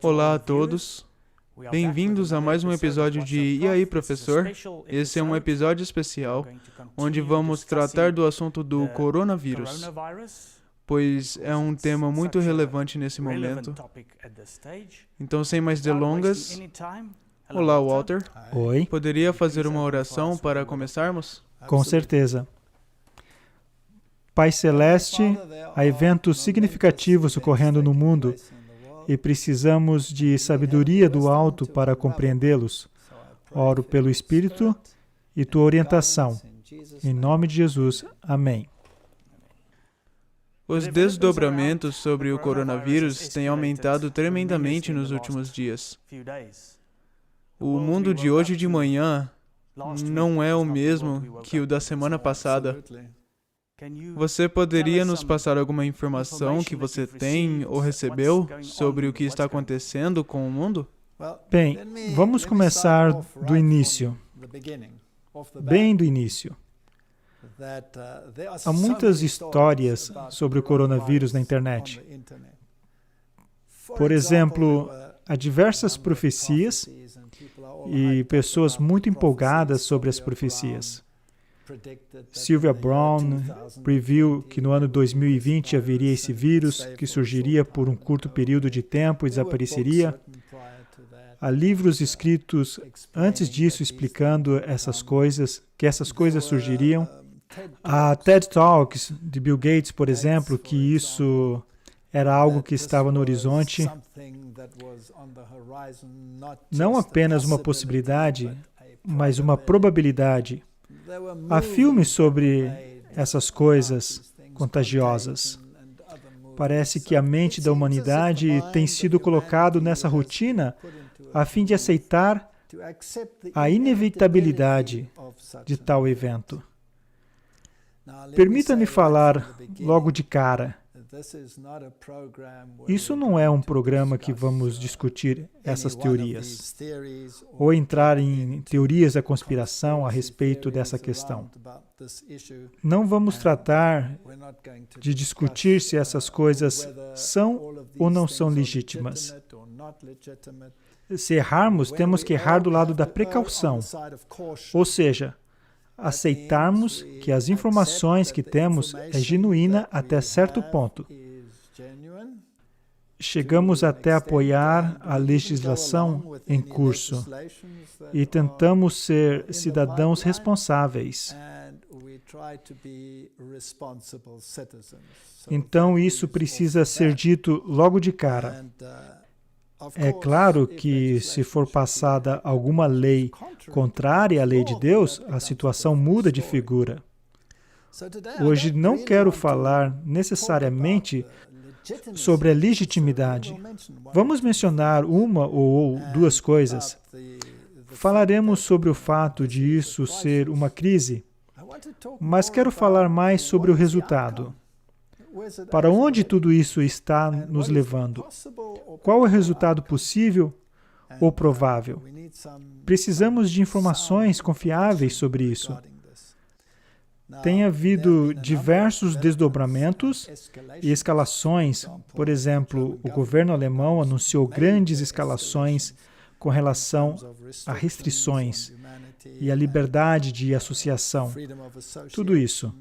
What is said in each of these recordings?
Olá a todos, bem-vindos a mais um episódio de E aí, professor? Esse é um episódio especial, onde vamos tratar do assunto do coronavírus, pois é um tema muito relevante nesse momento. Então, sem mais delongas, olá, Walter. Oi. Poderia fazer uma oração para começarmos? Com certeza. Pai Celeste, há eventos significativos ocorrendo no mundo e precisamos de sabedoria do alto para compreendê-los. Oro pelo Espírito e tua orientação. Em nome de Jesus. Amém. Os desdobramentos sobre o coronavírus têm aumentado tremendamente nos últimos dias. O mundo de hoje de manhã não é o mesmo que o da semana passada. Você poderia nos passar alguma informação que você tem ou recebeu sobre o que está acontecendo com o mundo? Bem, vamos começar do início. Bem do início. Há muitas histórias sobre o coronavírus na internet. Por exemplo, há diversas profecias e pessoas muito empolgadas sobre as profecias. Sylvia Browne previu que no ano 2020 haveria esse vírus que surgiria por um curto período de tempo e desapareceria. Há livros escritos antes disso explicando que essas coisas surgiriam. Há TED Talks de Bill Gates, por exemplo, que isso era algo que estava no horizonte. Não apenas uma possibilidade, mas uma probabilidade. Há filmes sobre essas coisas contagiosas. Parece que a mente da humanidade tem sido colocado nessa rotina a fim de aceitar a inevitabilidade de tal evento. Permita-me falar logo de cara. Isso não é um programa que vamos discutir essas teorias, ou entrar em teorias da conspiração a respeito dessa questão. Não vamos tratar de discutir se essas coisas são ou não são legítimas. Se errarmos, temos que errar do lado da precaução, ou seja, aceitarmos que as informações que temos é genuína até certo ponto. Chegamos até apoiar a legislação em curso e tentamos ser cidadãos responsáveis. Então isso precisa ser dito logo de cara. É claro que, se for passada alguma lei contrária à lei de Deus, a situação muda de figura. Hoje não quero falar necessariamente sobre a legitimidade. Vamos mencionar uma ou duas coisas. Falaremos sobre o fato de isso ser uma crise, mas quero falar mais sobre o resultado. Para onde tudo isso está nos levando? Qual é o resultado possível ou provável? Precisamos de informações confiáveis sobre isso. Tem havido diversos desdobramentos e escalações. Por exemplo, o governo alemão anunciou grandes escalações com relação a restrições e a liberdade de associação. Tudo isso.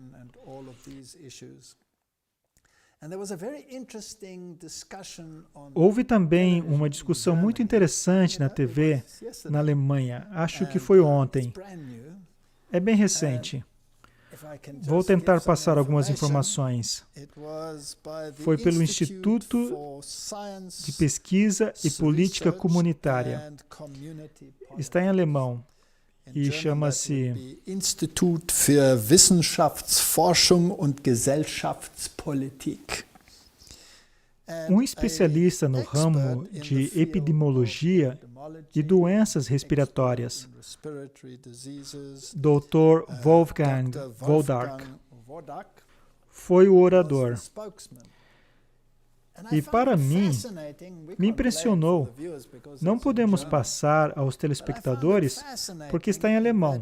Houve também uma discussão muito interessante na TV na Alemanha. Acho que foi ontem. É bem recente. Vou tentar passar algumas informações. Foi pelo Instituto de Pesquisa e Política Comunitária. Está em alemão e chama-se Institut für Wissenschaftsforschung und Gesellschaftspolitik. Um especialista no ramo de epidemiologia e doenças respiratórias, Dr. Wolfgang Wodark, foi o orador. E para mim, me impressionou. Não podemos passar aos telespectadores porque está em alemão,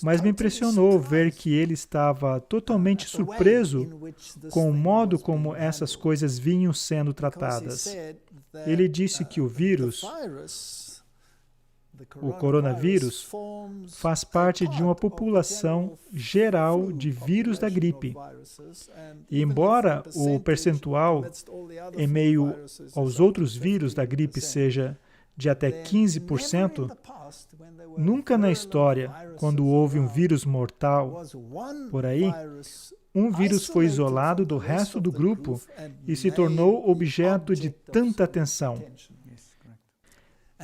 mas me impressionou ver que ele estava totalmente surpreso com o modo como essas coisas vinham sendo tratadas. Ele disse que o vírus, o coronavírus, faz parte de uma população geral de vírus da gripe. E embora o percentual em meio aos outros vírus da gripe seja de até 15%, nunca na história, quando houve um vírus mortal por aí, um vírus foi isolado do resto do grupo e se tornou objeto de tanta atenção.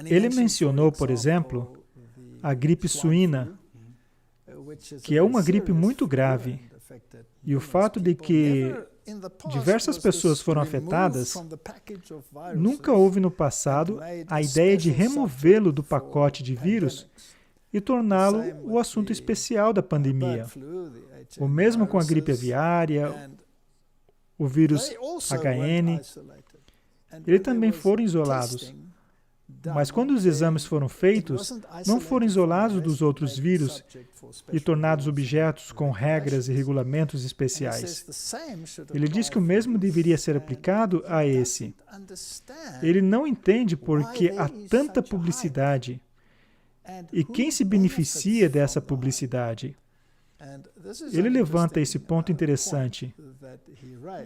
Ele mencionou, por exemplo, a gripe suína, que é uma gripe muito grave, e o fato de que diversas pessoas foram afetadas, nunca houve no passado a ideia de removê-lo do pacote de vírus e torná-lo o assunto especial da pandemia. O mesmo com a gripe aviária, o vírus HN, eles também foram isolados. Mas quando os exames foram feitos, não foram isolados dos outros vírus e tornados objetos com regras e regulamentos especiais. Ele diz que o mesmo deveria ser aplicado a esse. Ele não entende por que há tanta publicidade e quem se beneficia dessa publicidade. Ele levanta esse ponto interessante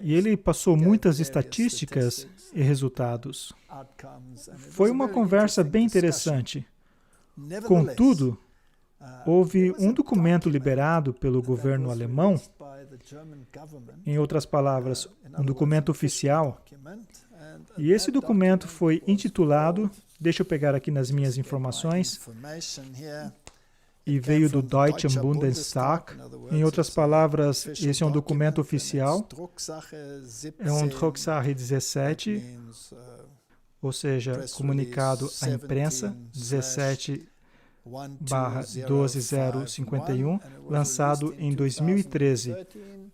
e ele passou muitas estatísticas e resultados. Foi uma conversa bem interessante. Contudo, houve um documento liberado pelo governo alemão, em outras palavras, um documento oficial, e esse documento foi intitulado, deixa eu pegar aqui nas minhas informações, e veio do Deutschen Bundestag. Em outras palavras, esse é um documento oficial. É um Drucksache 17, ou seja, comunicado à imprensa 17/12051, lançado em 2013,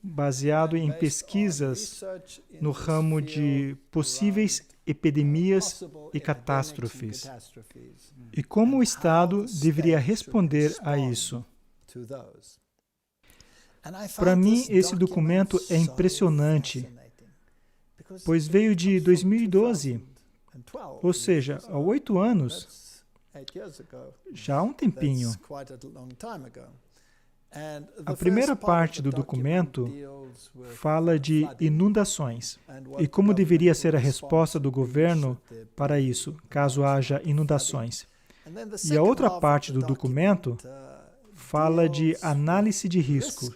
baseado em pesquisas no ramo de possíveis epidemias e catástrofes. E como o Estado deveria responder a isso? Para mim, esse documento é impressionante, pois veio de 2012, ou seja, há 8 anos, já há um tempinho. A primeira parte do documento fala de inundações e como deveria ser a resposta do governo para isso, caso haja inundações. E a outra parte do documento fala de análise de risco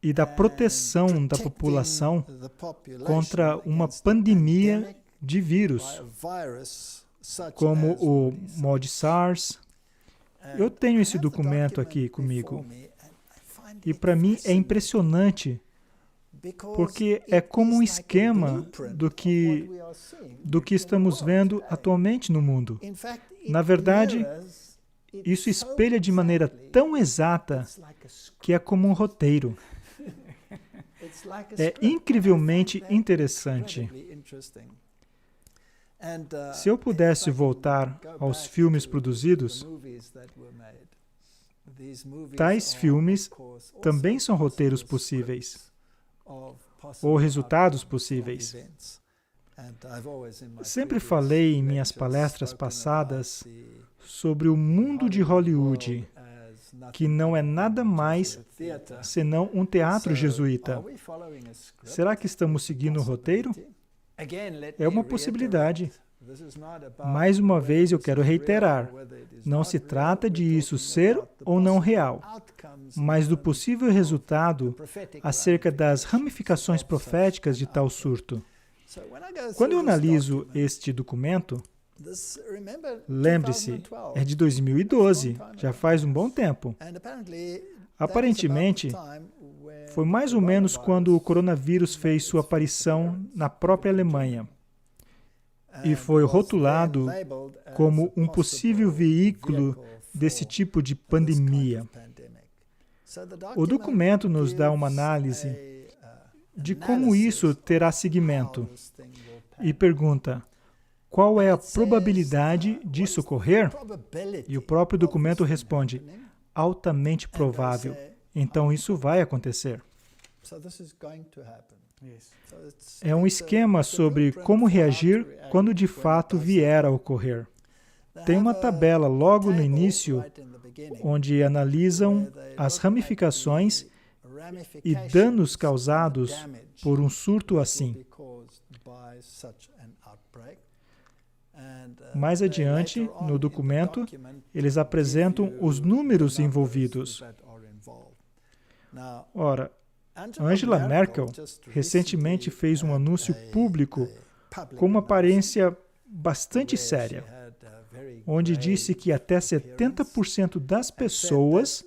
e da proteção da população contra uma pandemia de vírus, como o mod SARS. Eu tenho esse documento aqui comigo. E para mim é impressionante, porque é como um esquema do que estamos vendo atualmente no mundo. Na verdade, isso espelha de maneira tão exata que é como um roteiro. É incrivelmente interessante. Se eu pudesse voltar aos filmes produzidos, tais filmes também são roteiros possíveis, ou resultados possíveis. Sempre falei em minhas palestras passadas sobre o mundo de Hollywood, que não é nada mais senão um teatro jesuíta. Será que estamos seguindo o roteiro? É uma possibilidade. Mais uma vez, eu quero reiterar, não se trata de isso ser ou não real, mas do possível resultado acerca das ramificações proféticas de tal surto. Quando eu analiso este documento, lembre-se, é de 2012, já faz um bom tempo. Aparentemente, foi mais ou menos quando o coronavírus fez sua aparição na própria Alemanha e foi rotulado como um possível veículo desse tipo de pandemia. O documento nos dá uma análise de como isso terá seguimento e pergunta: qual é a probabilidade disso ocorrer? E o próprio documento responde: altamente provável. Então isso vai acontecer. É um esquema sobre como reagir quando de fato vier a ocorrer. Tem uma tabela logo no início, onde analisam as ramificações e danos causados por um surto assim. Mais adiante, no documento, eles apresentam os números envolvidos. Ora, Angela Merkel recentemente fez um anúncio público com uma aparência bastante séria, onde disse que até 70% das pessoas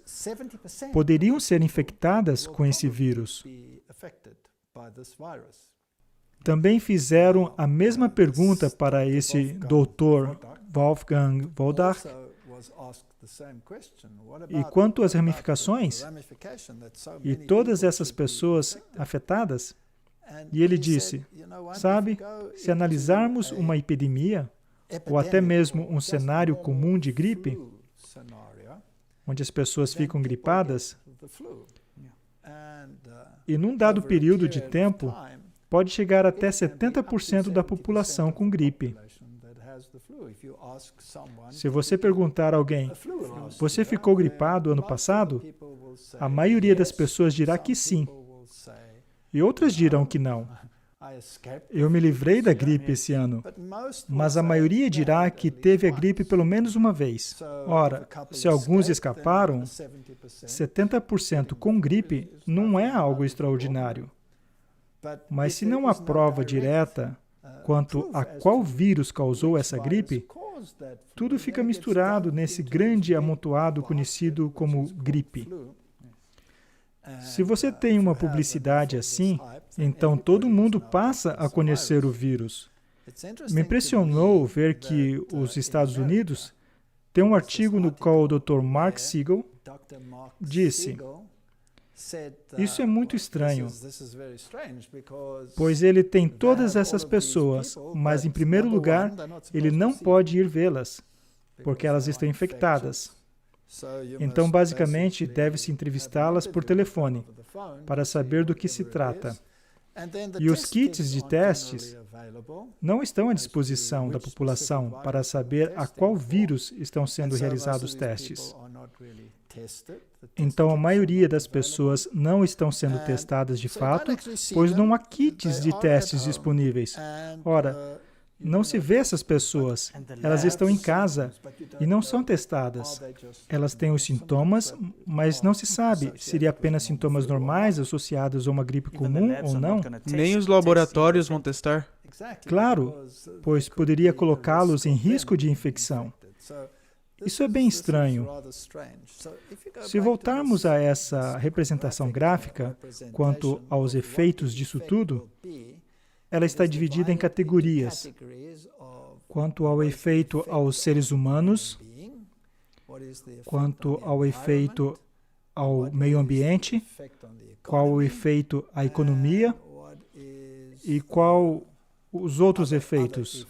poderiam ser infectadas com esse vírus. Também fizeram a mesma pergunta para esse Dr. Wolfgang Wodarch. E quanto às ramificações? E todas essas pessoas afetadas? E ele disse, sabe, se analisarmos uma epidemia, ou até mesmo um cenário comum de gripe, onde as pessoas ficam gripadas, e num dado período de tempo, pode chegar até 70% da população com gripe. Se você perguntar a alguém, você ficou gripado ano passado? A maioria das pessoas dirá que sim. E outras dirão que não. Eu me livrei da gripe esse ano, mas a maioria dirá que teve a gripe pelo menos uma vez. Ora, se alguns escaparam, 70% com gripe não é algo extraordinário. Mas se não há prova direta quanto a qual vírus causou essa gripe, tudo fica misturado nesse grande amontoado conhecido como gripe. Se você tem uma publicidade assim, então todo mundo passa a conhecer o vírus. Me impressionou ver que os Estados Unidos têm um artigo no qual o Dr. Mark Siegel disse: isso é muito estranho, pois ele tem todas essas pessoas, mas em primeiro lugar, ele não pode ir vê-las, porque elas estão infectadas. Então, basicamente, deve-se entrevistá-las por telefone, para saber do que se trata. E os kits de testes não estão à disposição da população para saber a qual vírus estão sendo realizados testes. Então, a maioria das pessoas não estão sendo testadas de fato, pois não há kits de testes disponíveis. Ora, não se vê essas pessoas. Elas estão em casa e não são testadas. Elas têm os sintomas, mas não se sabe se seriam apenas sintomas normais associados a uma gripe comum ou não. Nem os laboratórios vão testar. Claro, pois poderia colocá-los em risco de infecção. Isso é bem estranho. Se voltarmos a essa representação gráfica quanto aos efeitos disso tudo, ela está dividida em categorias. Quanto ao efeito aos seres humanos, quanto ao efeito ao meio ambiente, qual o efeito à economia e qual os outros efeitos.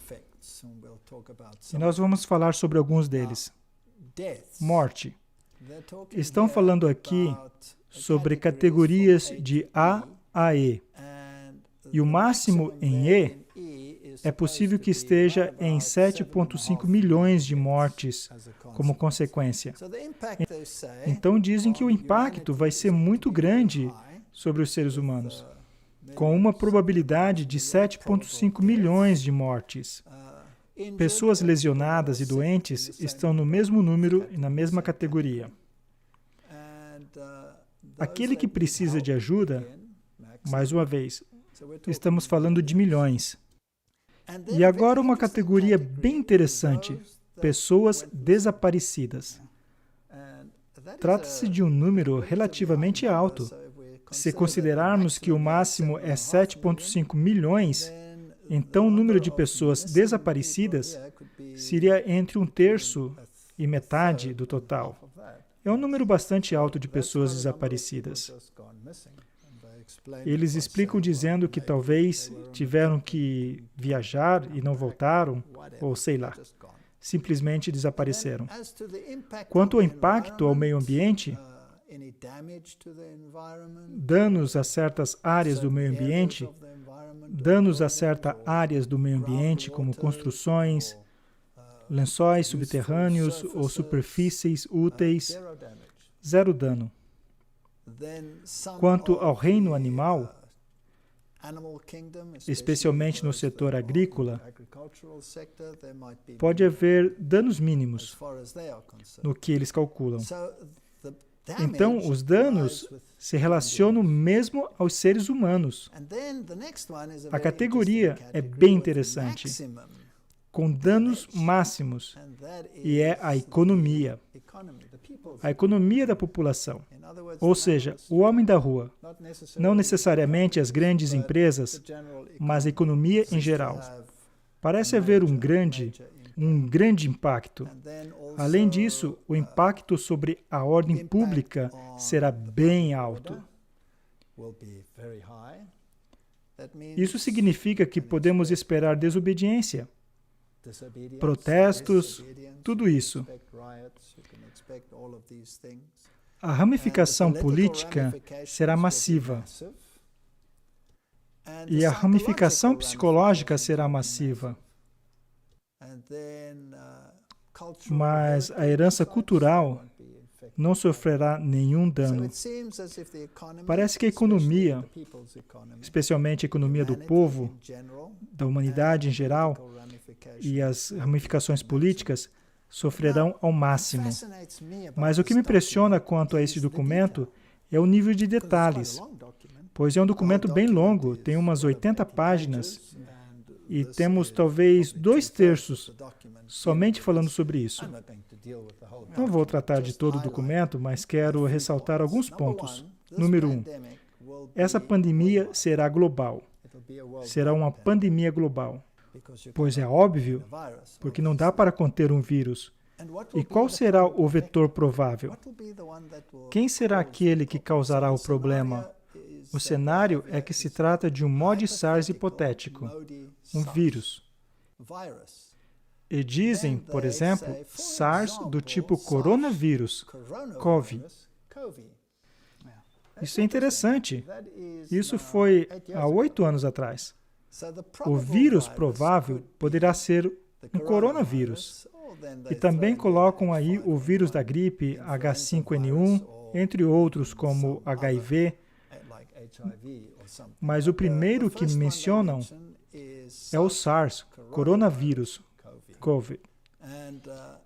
E nós vamos falar sobre alguns deles. Morte. Estão falando aqui sobre categorias de A a E. E o máximo em E é possível que esteja em 7,5 milhões de mortes como consequência. Então dizem que o impacto vai ser muito grande sobre os seres humanos, com uma probabilidade de 7,5 milhões de mortes. Pessoas lesionadas e doentes estão no mesmo número e na mesma categoria. Aquele que precisa de ajuda, mais uma vez, estamos falando de milhões. E agora uma categoria bem interessante, pessoas desaparecidas. Trata-se de um número relativamente alto. Se considerarmos que o máximo é 7,5 milhões, então o número de pessoas desaparecidas seria entre 1/3 e metade do total. É um número bastante alto de pessoas desaparecidas. Eles explicam dizendo que talvez tiveram que viajar e não voltaram, ou sei lá, simplesmente desapareceram. Quanto ao impacto ao meio ambiente, danos a certas áreas do meio ambiente, danos a certas áreas do meio ambiente, como construções, lençóis subterrâneos ou superfícies úteis, zero dano. Quanto ao reino animal, especialmente no setor agrícola, pode haver danos mínimos no que eles calculam. Então, os danos se relacionam mesmo aos seres humanos. A categoria é bem interessante, com danos máximos, e é a economia da população. Ou seja, o homem da rua, não necessariamente as grandes empresas, mas a economia em geral. Parece haver um grande impacto. Além disso, o impacto sobre a ordem pública será bem alto. Isso significa que podemos esperar desobediência, protestos, tudo isso. A ramificação política será massiva. E a ramificação psicológica será massiva. Mas a herança cultural não sofrerá nenhum dano. Parece que a economia, especialmente a economia do povo, da humanidade em geral, e as ramificações políticas, sofrerão ao máximo. Mas o que me impressiona quanto a esse documento é o nível de detalhes, pois é um documento bem longo, tem umas 80 páginas, e temos talvez 2/3 somente falando sobre isso. Não vou tratar de todo o documento, mas quero ressaltar alguns pontos. Número 1. Essa pandemia será global. Será uma pandemia global. Pois é óbvio, porque não dá para conter um vírus. E qual será o vetor provável? Quem será aquele que causará o problema? O cenário é que se trata de um mod SARS hipotético, um vírus. E dizem, por exemplo, SARS do tipo coronavírus, CoV. Isso é interessante. Isso foi há 8 anos atrás. O vírus provável poderá ser um coronavírus. E também colocam aí o vírus da gripe H5N1, entre outros como HIV. Mas o primeiro que mencionam é o SARS, coronavírus, COVID.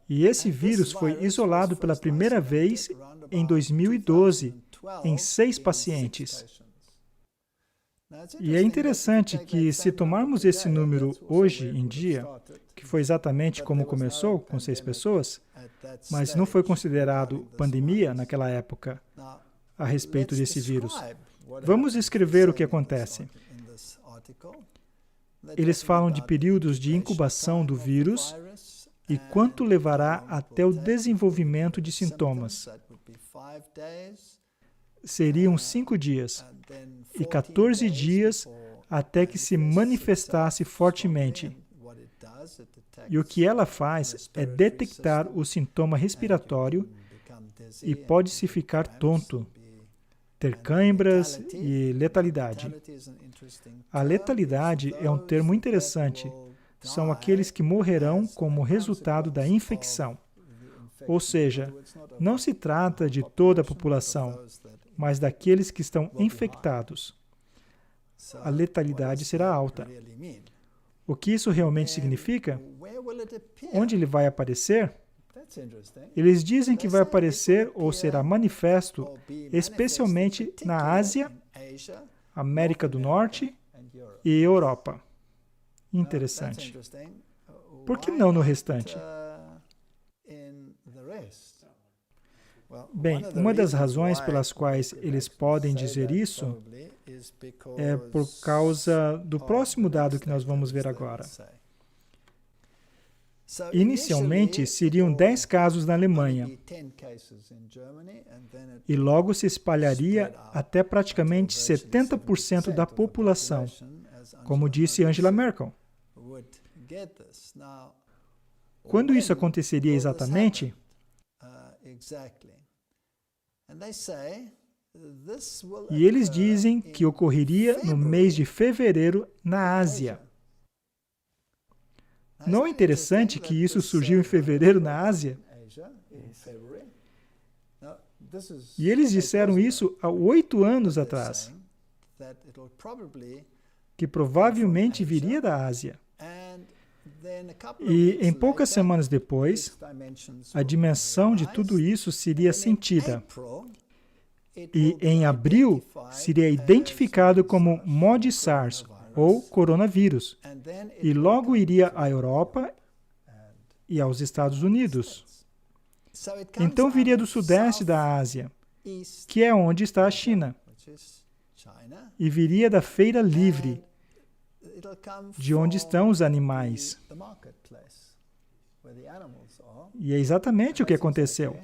E esse vírus foi isolado pela primeira vez em 2012, em 6 pacientes. E é interessante que, se tomarmos esse número hoje em dia, que foi exatamente como começou, com 6 pessoas, mas não foi considerado pandemia naquela época a respeito desse vírus. Vamos escrever o que acontece. Eles falam de períodos de incubação do vírus e quanto levará até o desenvolvimento de sintomas. Seriam 5 dias e 14 dias até que se manifestasse fortemente. E o que ela faz é detectar o sintoma respiratório e pode-se ficar tonto, ter cãibras e letalidade. A letalidade é um termo interessante. São aqueles que morrerão como resultado da infecção. Ou seja, não se trata de toda a população, mas daqueles que estão infectados. A letalidade será alta. O que isso realmente significa? Onde ele vai aparecer? Eles dizem que vai aparecer ou será manifesto especialmente na Ásia, América do Norte e Europa. Interessante. Por que não no restante? Bem, uma das razões pelas quais eles podem dizer isso é por causa do próximo dado que nós vamos ver agora. Inicialmente, seriam 10 casos na Alemanha, e logo se espalharia até praticamente 70% da população, como disse Angela Merkel. Quando isso aconteceria exatamente? E eles dizem que ocorreria no mês de fevereiro na Ásia. Não é interessante que isso surgiu em fevereiro na Ásia? E eles disseram isso há 8 anos atrás, que provavelmente viria da Ásia. E em poucas semanas depois, a dimensão de tudo isso seria sentida. E em abril, seria identificado como MOD-SARS, ou coronavírus, e logo iria à Europa e aos Estados Unidos. Então viria do sudeste da Ásia, que é onde está a China, e viria da feira livre, de onde estão os animais. E é exatamente o que aconteceu.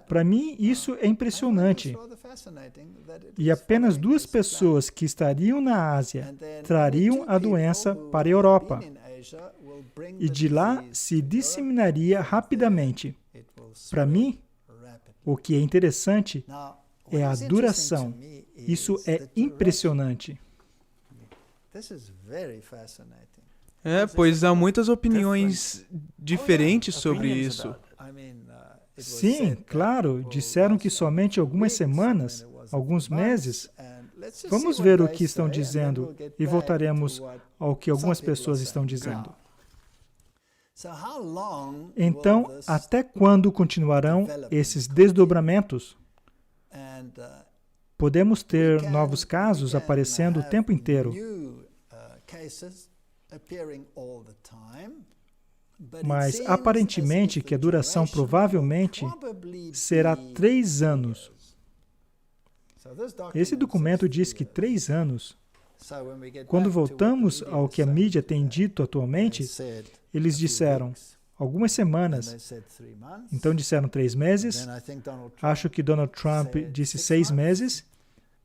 Para mim, isso é impressionante. E apenas 2 pessoas que estariam na Ásia trariam a doença para a Europa. E de lá se disseminaria rapidamente. Para mim, o que é interessante é a duração. Isso é impressionante. Pois há muitas opiniões diferentes sobre isso. Sim, claro, disseram que somente algumas semanas, alguns meses. Vamos ver o que estão dizendo e voltaremos ao que algumas pessoas estão dizendo. Então, até quando continuarão esses desdobramentos? Podemos ter novos casos aparecendo o tempo inteiro. Mas, aparentemente, que a duração provavelmente será 3 anos. Esse documento diz que 3 anos. Quando voltamos ao que a mídia tem dito atualmente, eles disseram algumas semanas. Então disseram 3 meses. Acho que Donald Trump disse 6 meses.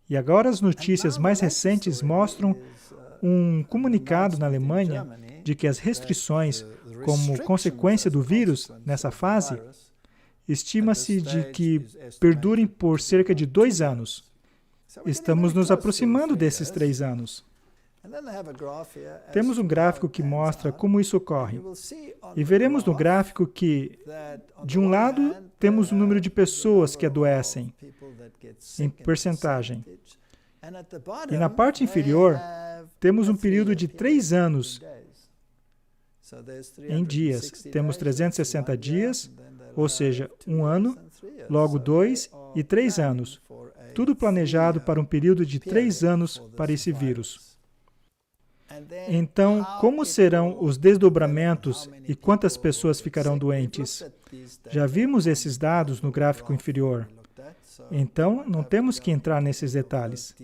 E agora as notícias mais recentes mostram um comunicado na Alemanha de que as restrições, como consequência do vírus nessa fase, estima-se de que perdurem por cerca de 2 anos. Estamos nos aproximando desses 3 anos. Temos um gráfico que mostra como isso ocorre. E veremos no gráfico que, de um lado, temos o número de pessoas que adoecem, em percentagem. E na parte inferior, temos um período de 3 anos em dias. Temos 360 dias, ou seja, 1 ano, logo 2 e 3 anos. Tudo planejado para um período de 3 anos para esse vírus. Então, como serão os desdobramentos e quantas pessoas ficarão doentes? Já vimos esses dados no gráfico inferior. Então, não temos que entrar nesses detalhes.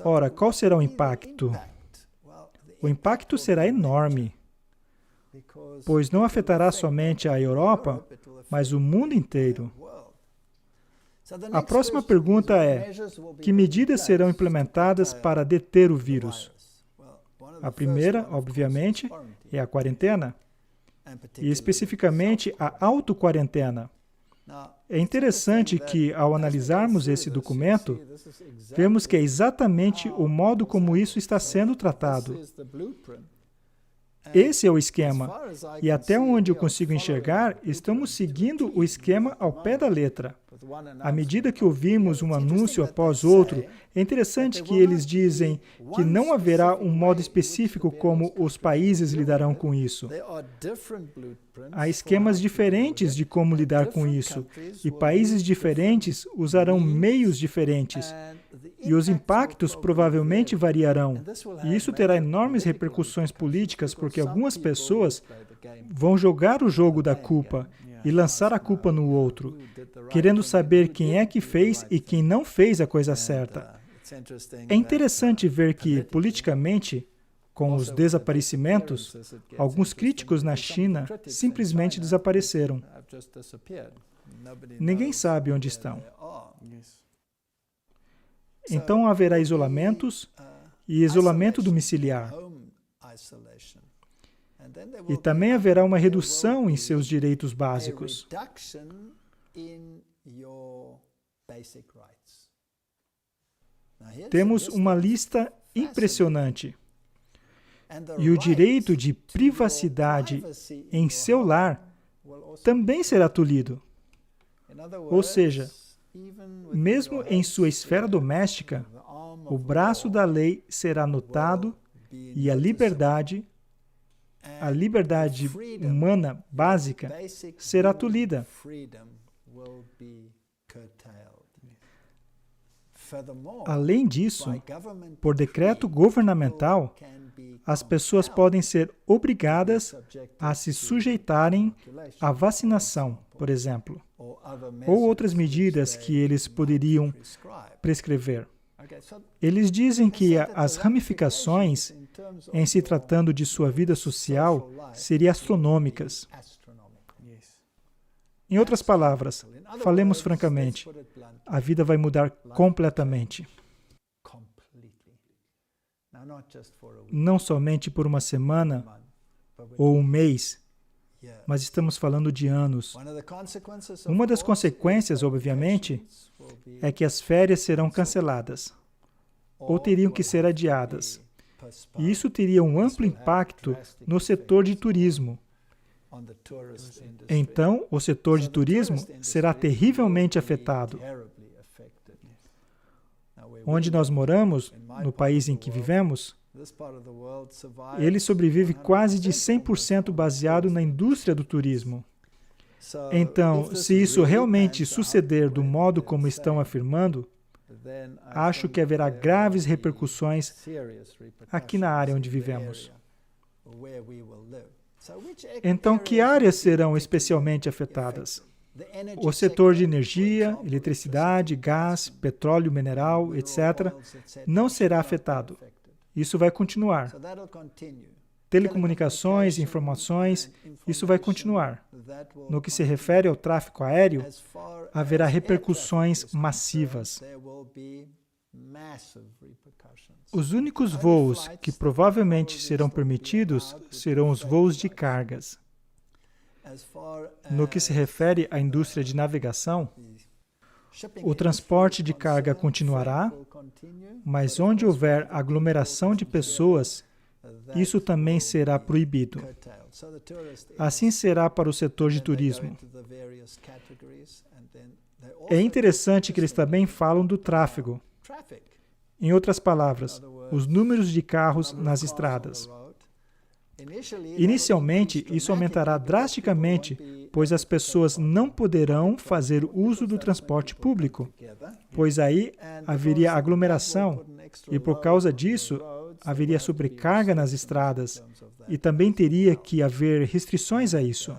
Ora, qual será o impacto? O impacto será enorme, pois não afetará somente a Europa, mas o mundo inteiro. A próxima pergunta é: que medidas serão implementadas para deter o vírus? A primeira, obviamente, é a quarentena, e especificamente a autoquarentena. É interessante que, ao analisarmos esse documento, vemos que é exatamente o modo como isso está sendo tratado. Esse é o esquema, e até onde eu consigo enxergar, estamos seguindo o esquema ao pé da letra. À medida que ouvimos um anúncio após outro, é interessante que eles dizem que não haverá um modo específico como os países lidarão com isso. Há esquemas diferentes de como lidar com isso, e países diferentes usarão meios diferentes. E os impactos provavelmente variarão. E isso terá enormes repercussões políticas, porque algumas pessoas vão jogar o jogo da culpa e lançar a culpa no outro, querendo saber quem é que fez e quem não fez a coisa certa. É interessante ver que, politicamente, com os desaparecimentos, alguns críticos na China simplesmente desapareceram. Ninguém sabe onde estão. Então haverá isolamentos e isolamento domiciliar. E também haverá uma redução em seus direitos básicos. Temos uma lista impressionante. E o direito de privacidade em seu lar também será tolhido. Ou seja, mesmo em sua esfera doméstica, o braço da lei será notado e a liberdade humana básica será tolhida. Além disso, por decreto governamental, as pessoas podem ser obrigadas a se sujeitarem à vacinação, por exemplo, ou outras medidas que eles poderiam prescrever. Eles dizem que as ramificações, em se tratando de sua vida social, seriam astronômicas. Em outras palavras, falemos francamente, a vida vai mudar completamente. Não somente por uma semana ou um mês, mas estamos falando de anos. Uma das consequências, obviamente, é que as férias serão canceladas ou teriam que ser adiadas. E isso teria um amplo impacto no setor de turismo. Então, o setor de turismo será terrivelmente afetado. Onde nós moramos, no país em que vivemos, ele sobrevive quase de 100% baseado na indústria do turismo. Então, se isso realmente suceder do modo como estão afirmando, acho que haverá graves repercussões aqui na área onde vivemos. Então, que áreas serão especialmente afetadas? O setor de energia, eletricidade, gás, petróleo mineral, etc., não será afetado. Isso vai continuar. Telecomunicações, informações, isso vai continuar. No que se refere ao tráfego aéreo, haverá repercussões massivas. Os únicos voos que provavelmente serão permitidos serão os voos de cargas. No que se refere à indústria de navegação, o transporte de carga continuará, mas onde houver aglomeração de pessoas, isso também será proibido. Assim será para o setor de turismo. É interessante que eles também falam do tráfego. Em outras palavras, os números de carros nas estradas. Inicialmente, isso aumentará drasticamente, pois as pessoas não poderão fazer uso do transporte público, pois aí haveria aglomeração e, por causa disso, haveria sobrecarga nas estradas e também teria que haver restrições a isso.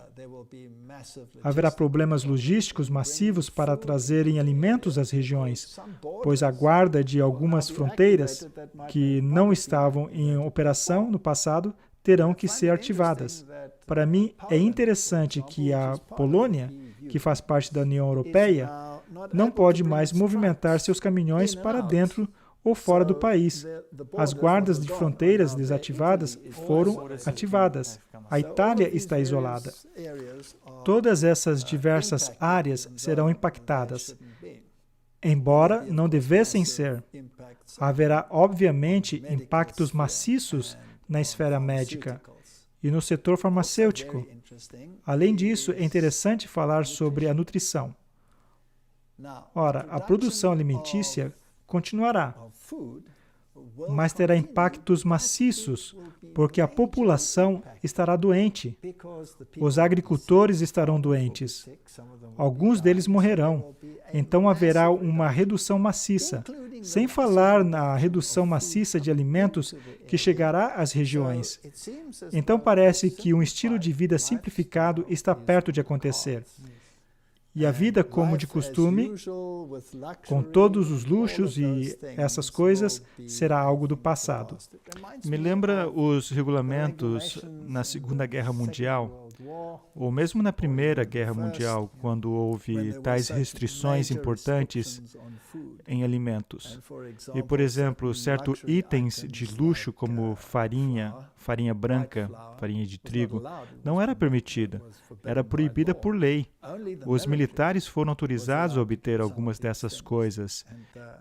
Haverá problemas logísticos massivos para trazerem alimentos às regiões, pois a guarda de algumas fronteiras que não estavam em operação no passado terão que ser ativadas. Para mim, é interessante que a Polônia, que faz parte da União Europeia, não pode mais movimentar seus caminhões para dentro ou fora do país. As guardas de fronteiras desativadas foram ativadas. A Itália está isolada. Todas essas diversas áreas serão impactadas. Embora não devessem ser, haverá, obviamente, impactos maciços na esfera médica e no setor farmacêutico. Além disso, é interessante falar sobre a nutrição. Ora, a produção alimentícia continuará, mas terá impactos maciços, porque a população estará doente. Os agricultores estarão doentes. Alguns deles morrerão. Então haverá uma redução maciça, sem falar na redução maciça de alimentos que chegará às regiões. Então parece que um estilo de vida simplificado está perto de acontecer. E a vida como de costume, com todos os luxos e essas coisas, será algo do passado. Me lembra os regulamentos na Segunda Guerra Mundial, Ou mesmo na Primeira Guerra Mundial, quando houve tais restrições importantes em alimentos. E, por exemplo, certos itens de luxo como farinha branca, farinha de trigo, não era permitida, era proibida por lei. Os militares foram autorizados a obter algumas dessas coisas.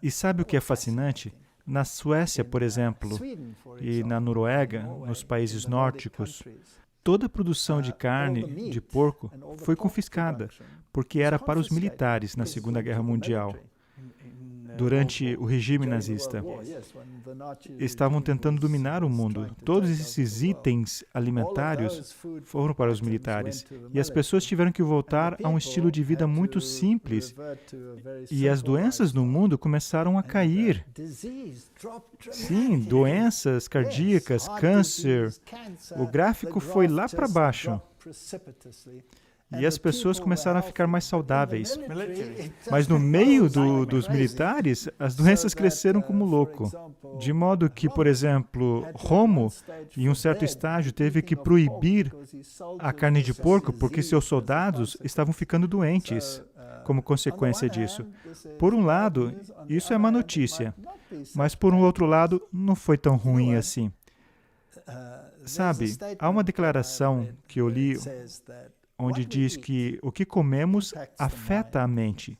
E sabe o que é fascinante? Na Suécia, por exemplo, e na Noruega, nos países nórdicos, toda a produção de carne de porco foi confiscada, porque era para os militares na Segunda Guerra Mundial. Durante o regime nazista, estavam tentando dominar o mundo. Todos esses itens alimentares foram para os militares. E as pessoas tiveram que voltar a um estilo de vida muito simples. E as doenças no mundo começaram a cair. Sim, doenças cardíacas, câncer. O gráfico foi lá para baixo. E as pessoas começaram a ficar mais saudáveis. Mas no meio dos militares, as doenças cresceram como louco. De modo que, por exemplo, Romo, em um certo estágio, teve que proibir a carne de porco porque seus soldados estavam ficando doentes como consequência disso. Por um lado, isso é uma notícia. Mas, por um outro lado, não foi tão ruim assim. Sabe, há uma declaração que eu li onde diz que o que comemos afeta a mente.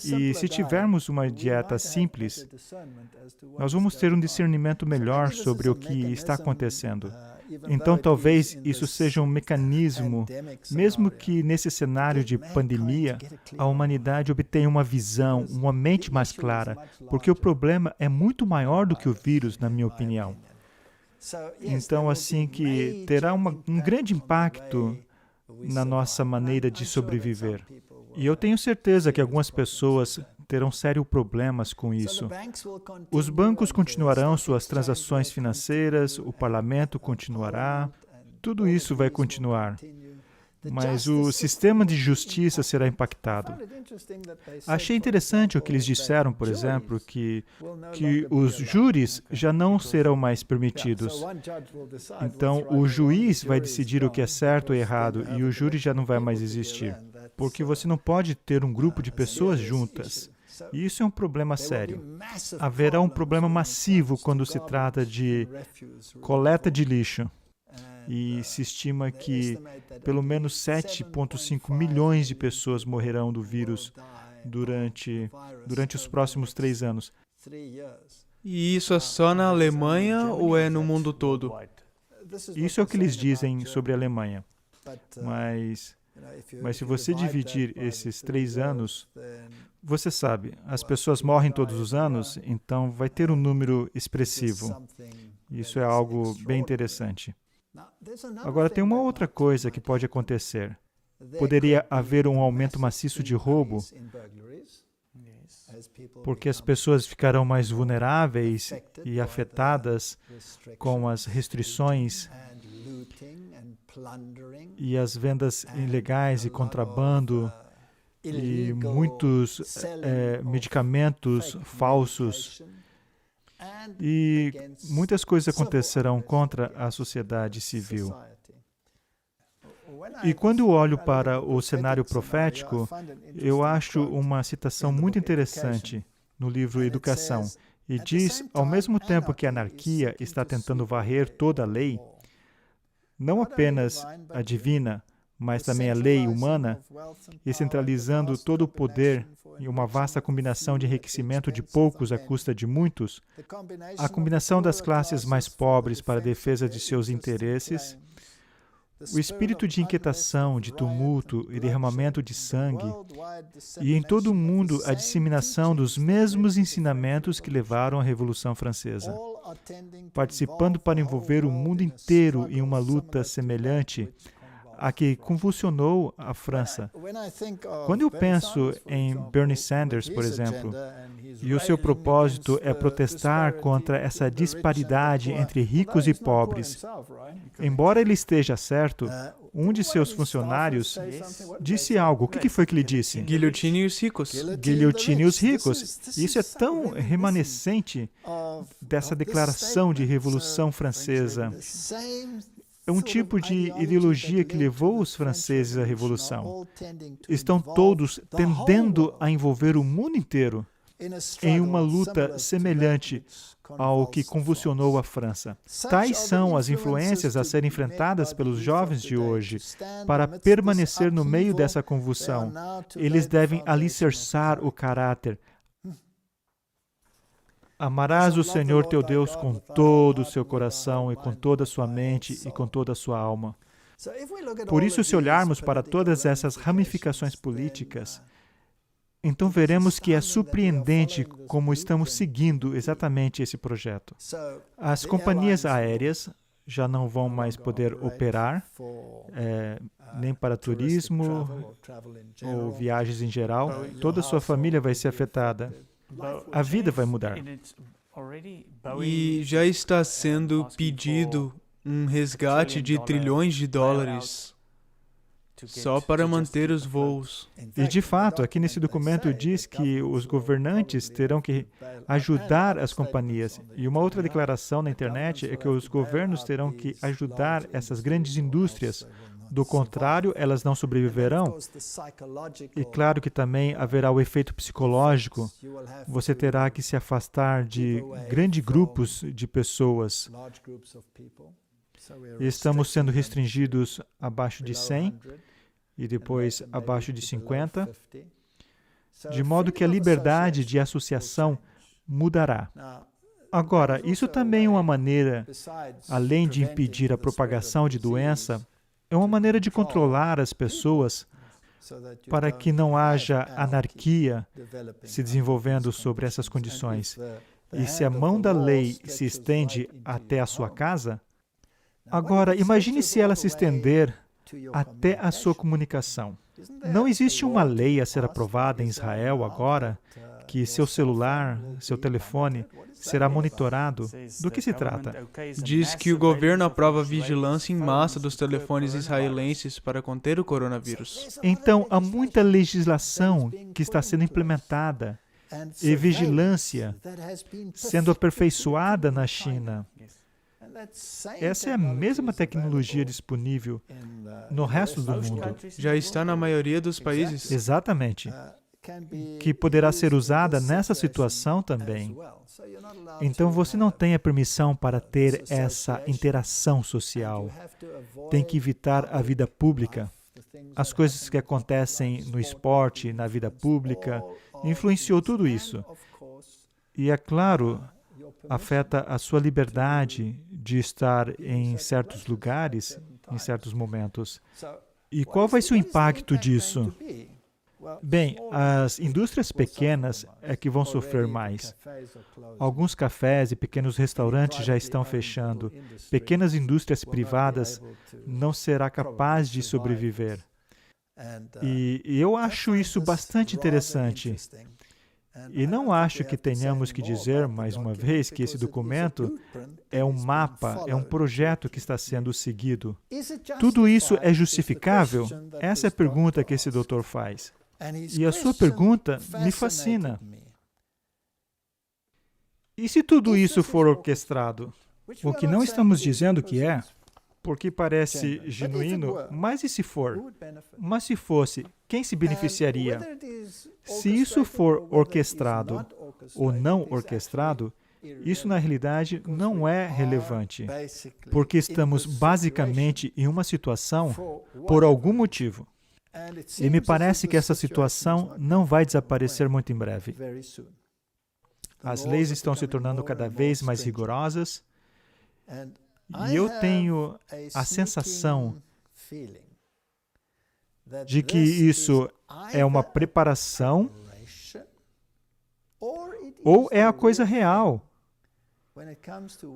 E se tivermos uma dieta simples, nós vamos ter um discernimento melhor sobre o que está acontecendo. Então, talvez isso seja um mecanismo, mesmo que nesse cenário de pandemia, a humanidade obtenha uma visão, uma mente mais clara, porque o problema é muito maior do que o vírus, na minha opinião. Então, assim que terá um grande impacto na nossa maneira de sobreviver. E eu tenho certeza que algumas pessoas terão sérios problemas com isso. Os bancos continuarão suas transações financeiras, o parlamento continuará, tudo isso vai continuar. Mas o sistema de justiça será impactado. Achei interessante o que eles disseram, por exemplo, que os júris já não serão mais permitidos. Então, o juiz vai decidir o que é certo ou errado e o júri já não vai mais existir. Porque você não pode ter um grupo de pessoas juntas. E isso é um problema sério. Haverá um problema massivo quando se trata de coleta de lixo. E se estima que pelo menos 7,5 milhões de pessoas morrerão do vírus durante os próximos 3 anos. E isso é só na Alemanha ou é no mundo todo? Isso é o que eles dizem sobre a Alemanha. Mas se você dividir esses 3 anos, você sabe, as pessoas morrem todos os anos, então vai ter um número expressivo. Isso é algo bem interessante. Agora, tem uma outra coisa que pode acontecer. Poderia haver um aumento maciço de roubo, porque as pessoas ficarão mais vulneráveis e afetadas com as restrições e as vendas ilegais e contrabando e muitos medicamentos falsos. E muitas coisas acontecerão contra a sociedade civil. E quando eu olho para o cenário profético, eu acho uma citação muito interessante no livro Educação. E diz, ao mesmo tempo que a anarquia está tentando varrer toda a lei, não apenas a divina, mas também a lei humana, e centralizando todo o poder em uma vasta combinação de enriquecimento de poucos à custa de muitos, a combinação das classes mais pobres para a defesa de seus interesses, o espírito de inquietação, de tumulto e derramamento de sangue, e em todo o mundo a disseminação dos mesmos ensinamentos que levaram à Revolução Francesa, participando para envolver o mundo inteiro em uma luta semelhante a que convulsionou a França. Quando eu penso em Bernie Sanders, por exemplo, e o seu propósito é protestar contra essa disparidade entre ricos e pobres, embora ele esteja certo, um de seus funcionários disse algo. O que foi que ele disse? Guilhotine os ricos. Guilhotine os ricos. Isso é tão remanescente dessa declaração de Revolução Francesa. é um tipo de ideologia que levou os franceses à Revolução. Estão todos tendendo a envolver o mundo inteiro em uma luta semelhante ao que convulsionou a França. Tais são as influências a serem enfrentadas pelos jovens de hoje. Para permanecer no meio dessa convulsão, eles devem alicerçar o caráter. Amarás o Senhor teu Deus com todo o seu coração e com toda a sua mente e com toda a sua alma. Por isso, se olharmos para todas essas ramificações políticas, então veremos que é surpreendente como estamos seguindo exatamente esse projeto. As companhias aéreas já não vão mais poder operar, nem para turismo ou viagens em geral. Toda a sua família vai ser afetada. A vida vai mudar. E já está sendo pedido um resgate de trilhões de dólares só para manter os voos. E, de fato, aqui nesse documento diz que os governantes terão que ajudar as companhias. E uma outra declaração na internet é que os governos terão que ajudar essas grandes indústrias. Do contrário, elas não sobreviverão. E claro que também haverá o efeito psicológico. Você terá que se afastar de grandes grupos de pessoas. Estamos sendo restringidos abaixo de 100 e depois abaixo de 50, de modo que a liberdade de associação mudará. Agora, isso também é uma maneira, além de impedir a propagação de doença, é uma maneira de controlar as pessoas para que não haja anarquia se desenvolvendo sobre essas condições. E se a mão da lei se estende até a sua casa, agora, imagine se ela se estender até a sua comunicação. Não existe uma lei a ser aprovada em Israel agora que seu celular, seu telefone, será monitorado. Do que se trata? Diz que o governo aprova vigilância em massa dos telefones israelenses para conter o coronavírus. Então, há muita legislação que está sendo implementada e vigilância sendo aperfeiçoada na China. Essa é a mesma tecnologia disponível no resto do mundo. Já está na maioria dos países. Exatamente. Que poderá ser usada nessa situação também. Então, você não tem a permissão para ter essa interação social. Tem que evitar a vida pública. As coisas que acontecem no esporte, na vida pública, influenciou tudo isso. E, é claro, afeta a sua liberdade de estar em certos lugares, em certos momentos. E qual vai ser o impacto disso? Bem, as indústrias pequenas é que vão sofrer mais. Alguns cafés e pequenos restaurantes já estão fechando. Pequenas indústrias privadas não serão capazes de sobreviver. E eu acho isso bastante interessante. E não acho que tenhamos que dizer, mais uma vez, que esse documento é um mapa, é um projeto que está sendo seguido. Tudo isso é justificável? Essa é a pergunta que esse doutor faz. E a sua pergunta me fascina. E se tudo isso for orquestrado? O que não estamos dizendo que é, porque parece genuíno, mas e se for? Mas se fosse, quem se beneficiaria? Se isso for orquestrado ou não orquestrado, isso na realidade não é relevante, porque estamos basicamente em uma situação por algum motivo. E me parece que essa situação não vai desaparecer muito em breve. As leis estão se tornando cada vez mais rigorosas, e eu tenho a sensação de que isso é uma preparação ou é a coisa real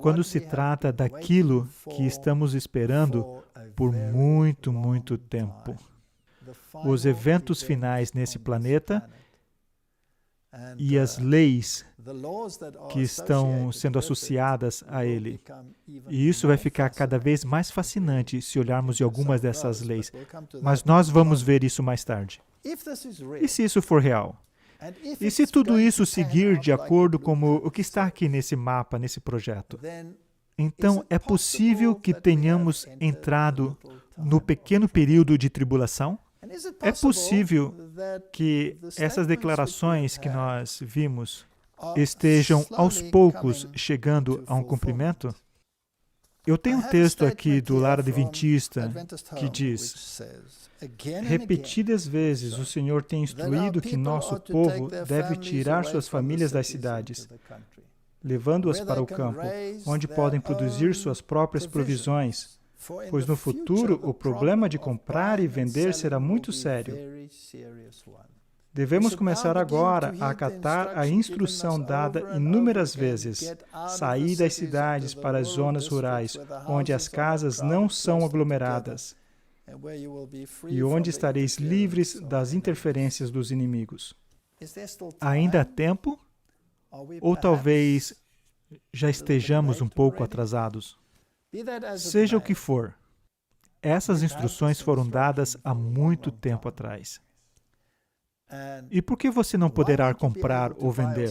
quando se trata daquilo que estamos esperando por muito, muito tempo. Os eventos finais nesse planeta e as leis que estão sendo associadas a ele. E isso vai ficar cada vez mais fascinante se olharmos de algumas dessas leis. Mas nós vamos ver isso mais tarde. E se isso for real? E se tudo isso seguir de acordo com o que está aqui nesse mapa, nesse projeto? Então, é possível que tenhamos entrado no pequeno período de tribulação? É possível que essas declarações que nós vimos estejam aos poucos chegando a um cumprimento? Eu tenho um texto aqui do Lar Adventista que diz: repetidas vezes o Senhor tem instruído que nosso povo deve tirar suas famílias das cidades, levando-as para o campo, onde podem produzir suas próprias provisões, pois no futuro o problema de comprar e vender será muito sério. Devemos começar agora a acatar a instrução dada inúmeras vezes: sair das cidades para as zonas rurais, onde as casas não são aglomeradas, e onde estareis livres das interferências dos inimigos. Ainda há tempo? Ou talvez já estejamos um pouco atrasados? Seja o que for, essas instruções foram dadas há muito tempo atrás. E por que você não poderá comprar ou vender?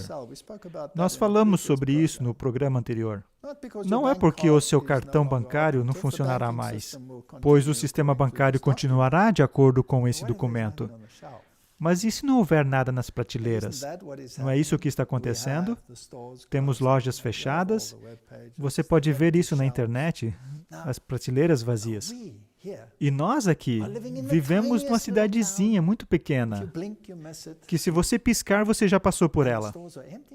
Nós falamos sobre isso no programa anterior. Não é porque o seu cartão bancário não funcionará mais, pois o sistema bancário continuará de acordo com esse documento. Mas e se não houver nada nas prateleiras? Não é isso que está acontecendo? Temos lojas fechadas. Você pode ver isso na internet, as prateleiras vazias. E nós aqui vivemos numa cidadezinha muito pequena, que se você piscar, você já passou por ela.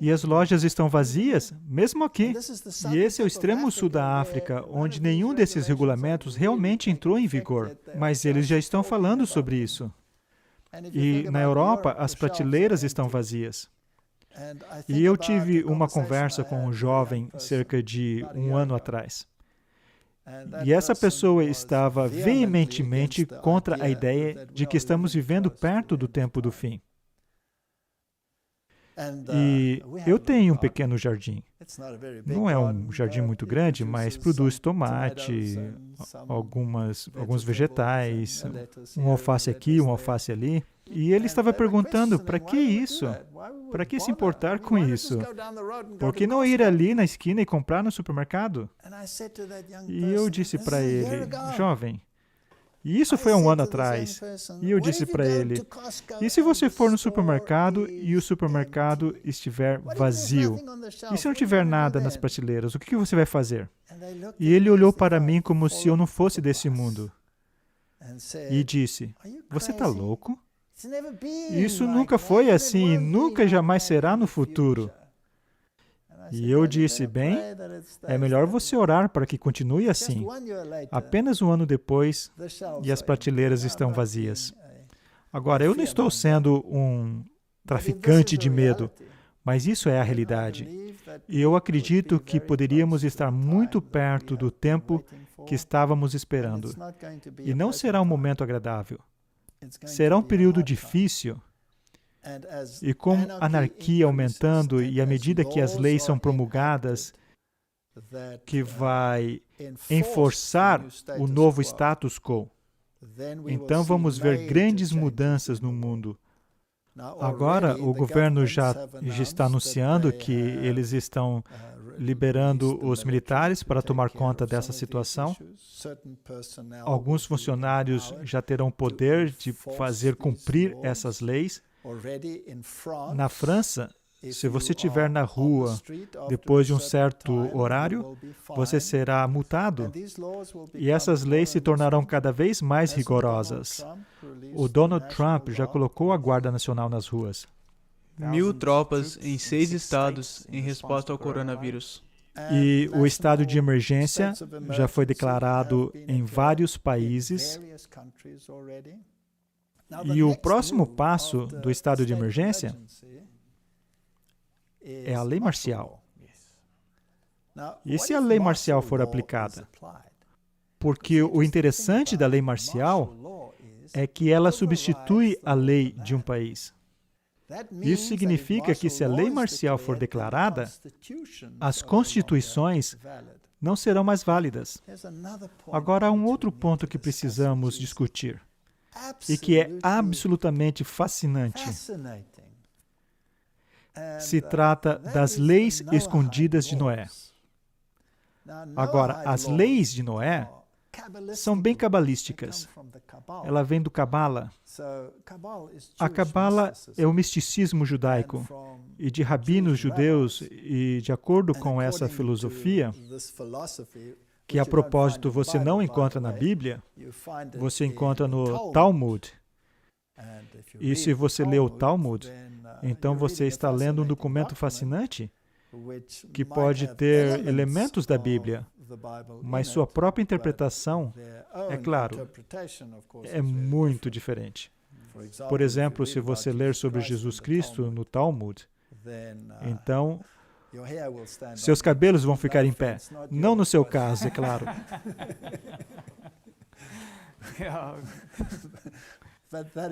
E as lojas estão vazias, mesmo aqui. E esse é o extremo sul da África, onde nenhum desses regulamentos realmente entrou em vigor. Mas eles já estão falando sobre isso. E na Europa, as prateleiras estão vazias. E eu tive uma conversa com um jovem cerca de um ano atrás. E essa pessoa estava veementemente contra a ideia de que estamos vivendo perto do tempo do fim. E eu tenho um pequeno jardim. Não é um jardim muito grande, mas produz tomate, alguns vegetais, um alface aqui, um alface ali. E ele estava perguntando, para que isso? Para que se importar com isso? Por que não ir ali na esquina e comprar no supermercado? E eu disse para ele, jovem, e isso foi um ano atrás. E eu disse para ele, e se você for no supermercado e o supermercado estiver vazio? E se não tiver nada nas prateleiras, o que você vai fazer? E ele olhou para mim como se eu não fosse desse mundo. E disse, você está louco? Isso nunca foi assim e nunca jamais será no futuro. E eu disse, bem, é melhor você orar para que continue assim. Apenas um ano depois, e as prateleiras estão vazias. Agora, eu não estou sendo um traficante de medo, mas isso é a realidade. E eu acredito que poderíamos estar muito perto do tempo que estávamos esperando. E não será um momento agradável. Será um período difícil. E com a anarquia aumentando e à medida que as leis são promulgadas, que vai enforçar o novo status quo, então vamos ver grandes mudanças no mundo. Agora, o governo já está anunciando que eles estão liberando os militares para tomar conta dessa situação. Alguns funcionários já terão poder de fazer cumprir essas leis. Na França, se você estiver na rua depois de um certo horário, você será multado. E essas leis se tornarão cada vez mais rigorosas. O Donald Trump já colocou a Guarda Nacional nas ruas. 1.000 tropas em 6 estados em resposta ao coronavírus. E o estado de emergência já foi declarado em vários países. E o próximo passo do estado de emergência é a lei marcial. E se a lei marcial for aplicada? Porque o interessante da lei marcial é que ela substitui a lei de um país. Isso significa que se a lei marcial for declarada, as constituições não serão mais válidas. Agora, há um outro ponto que precisamos discutir, e que é absolutamente fascinante. Se trata das leis escondidas de Noé. Agora, as leis de Noé são bem cabalísticas. Ela vem do Cabala. A Cabala é o misticismo judaico. E de rabinos judeus, e de acordo com essa filosofia, que a propósito você não encontra na Bíblia, você encontra no Talmud. E se você lê o Talmud, então você está lendo um documento fascinante que pode ter elementos da Bíblia, mas sua própria interpretação, é claro, é muito diferente. Por exemplo, se você ler sobre Jesus Cristo no Talmud, então seus cabelos vão ficar em pé. Não no seu caso, é claro.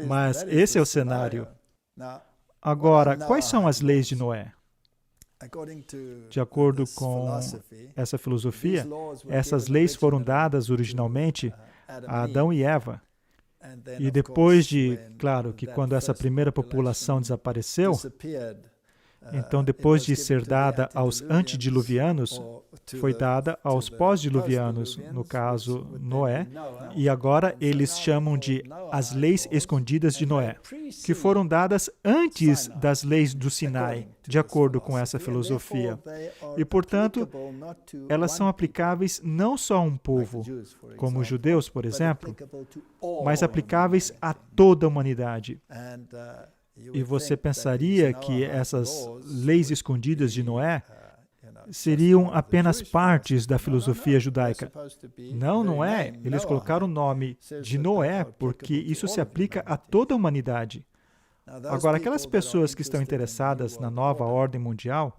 Mas esse é o cenário. Agora, quais são as leis de Noé? De acordo com essa filosofia, essas leis foram dadas originalmente a Adão e Eva. E depois de, claro, que quando essa primeira população desapareceu, então depois de ser dada aos antediluvianos, foi dada aos pós-diluvianos, no caso Noé, e agora eles chamam de as leis escondidas de Noé, que foram dadas antes das leis do Sinai, de acordo com essa filosofia. E, portanto, elas são aplicáveis não só a um povo, como os judeus, por exemplo, mas aplicáveis a toda a humanidade. E você pensaria que essas leis escondidas de Noé seriam apenas partes da filosofia judaica. Não, não é. Eles colocaram o nome de Noé porque isso se aplica a toda a humanidade. Agora, aquelas pessoas que estão interessadas na nova ordem mundial,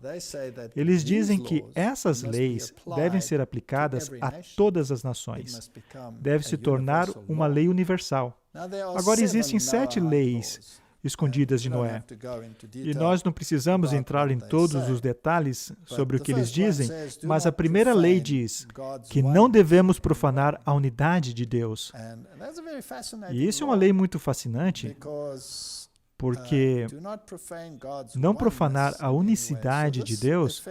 eles dizem que essas leis devem ser aplicadas a todas as nações. Deve se tornar uma lei universal. Agora, existem 7 leis escondidas de Noé. E nós não precisamos entrar em todos os detalhes sobre o que eles dizem, mas a primeira lei diz que não devemos profanar a unidade de Deus. E isso é uma lei muito fascinante, porque não profanar a unicidade de Deus,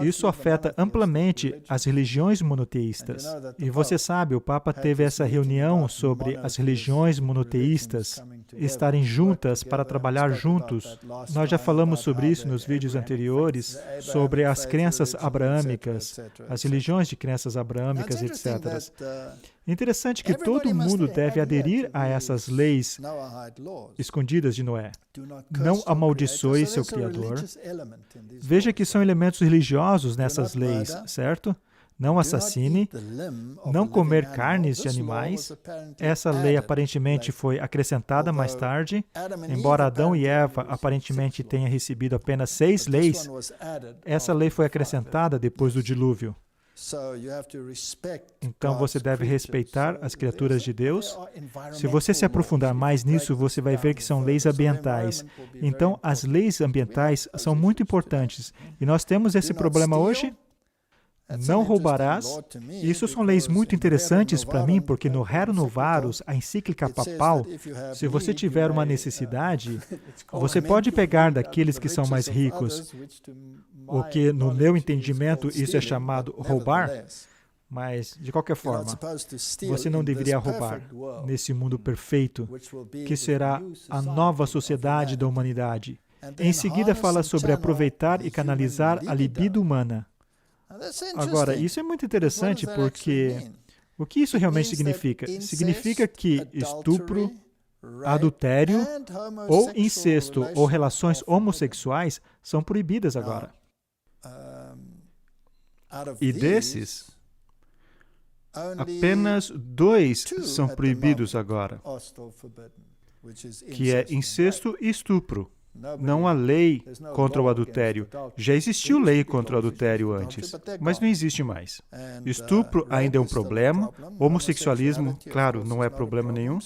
isso afeta amplamente as religiões monoteístas. E você sabe, o Papa teve essa reunião sobre as religiões monoteístas estarem juntas para trabalhar juntos. Nós já falamos sobre isso nos vídeos anteriores, sobre as crenças abraâmicas, as religiões de crenças abraâmicas, etc. Interessante que todo mundo deve aderir a essas leis escondidas de Noé. Não amaldiçoe seu Criador. Veja que são elementos religiosos nessas leis, certo? Não assassine, não comer carnes de animais. Essa lei aparentemente foi acrescentada mais tarde. Embora Adão e Eva aparentemente tenham recebido apenas 6 leis, essa lei foi acrescentada depois do dilúvio. Então você deve respeitar as criaturas de Deus. Se você se aprofundar mais nisso, você vai ver que são leis ambientais. Então, as leis ambientais são muito importantes. E nós temos esse problema hoje. Não roubarás. Isso são leis muito interessantes para mim, porque no Rerum Novarum, a encíclica papal, se você tiver uma necessidade, você pode pegar daqueles que são mais ricos, o que, no meu entendimento, isso é chamado roubar, mas, de qualquer forma, você não deveria roubar nesse mundo perfeito, que será a nova sociedade da humanidade. Em seguida, fala sobre aproveitar e canalizar a libido humana. Agora, isso é muito interessante porque o que isso realmente significa? Significa que estupro, adultério ou incesto ou relações homossexuais são proibidas agora. E desses, apenas 2 são proibidos agora, que é incesto e estupro. Não há lei contra o adultério. Já existiu lei contra o adultério antes, mas não existe mais. Estupro ainda é um problema. Homossexualismo, claro, não é problema nenhum.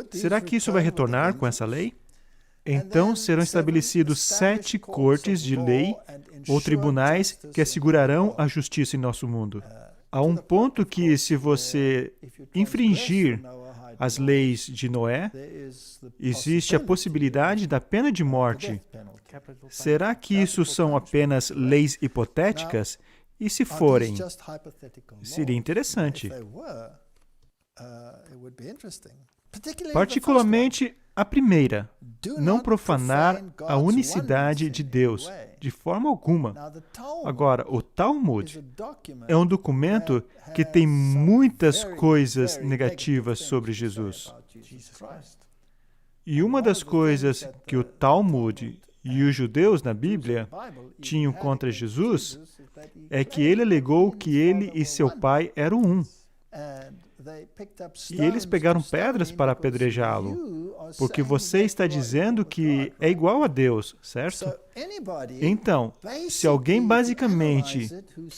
Será que isso vai retornar com essa lei? Então serão estabelecidos 7 cortes de lei ou tribunais que assegurarão a justiça em nosso mundo. Há um ponto que, se você infringir as leis de Noé, existe a possibilidade da pena de morte. Será que isso são apenas leis hipotéticas? E se forem, seria interessante. Particularmente a primeira, não profanar a unicidade de Deus, de forma alguma. Agora, o Talmud é um documento que tem muitas coisas negativas sobre Jesus. E uma das coisas que o Talmud e os judeus na Bíblia tinham contra Jesus é que ele alegou que ele e seu pai eram um. E eles pegaram pedras para apedrejá-lo, porque você está dizendo que é igual a Deus, certo? Então, se alguém basicamente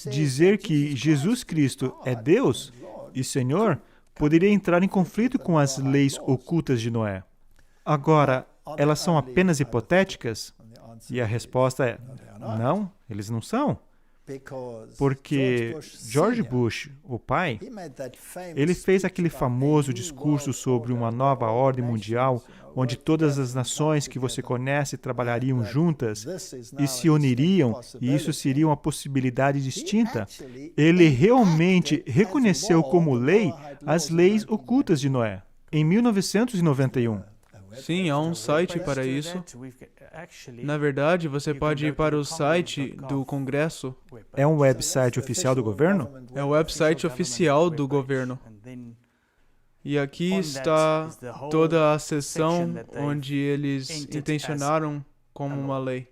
dizer que Jesus Cristo é Deus e Senhor, poderia entrar em conflito com as leis ocultas de Noé. Agora, elas são apenas hipotéticas? E a resposta é, não, eles não são. Porque George Bush, o pai, ele fez aquele famoso discurso sobre uma nova ordem mundial, onde todas as nações que você conhece trabalhariam juntas e se uniriam, e isso seria uma possibilidade distinta. Ele realmente reconheceu como lei as leis ocultas de Noé, em 1991. Sim, há um site para isso. Na verdade, você pode ir para o site do Congresso. É um website oficial do governo? É o website oficial do governo. E aqui está toda a seção onde eles intencionaram como uma lei.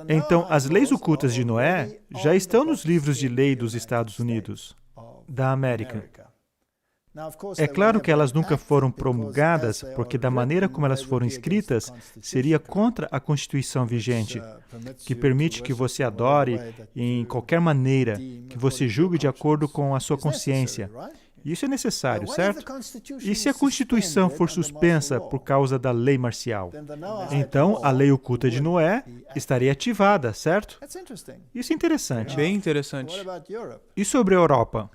Então, as leis ocultas de Noé já estão nos livros de lei dos Estados Unidos, da América. É claro que elas nunca foram promulgadas, porque da maneira como elas foram escritas, seria contra a Constituição vigente, que permite que você adore em qualquer maneira, que você julgue de acordo com a sua consciência. Isso é necessário, certo? E se a Constituição for suspensa por causa da lei marcial? Então, a lei oculta de Noé estaria ativada, certo? Isso é interessante. Bem interessante. E sobre a Europa?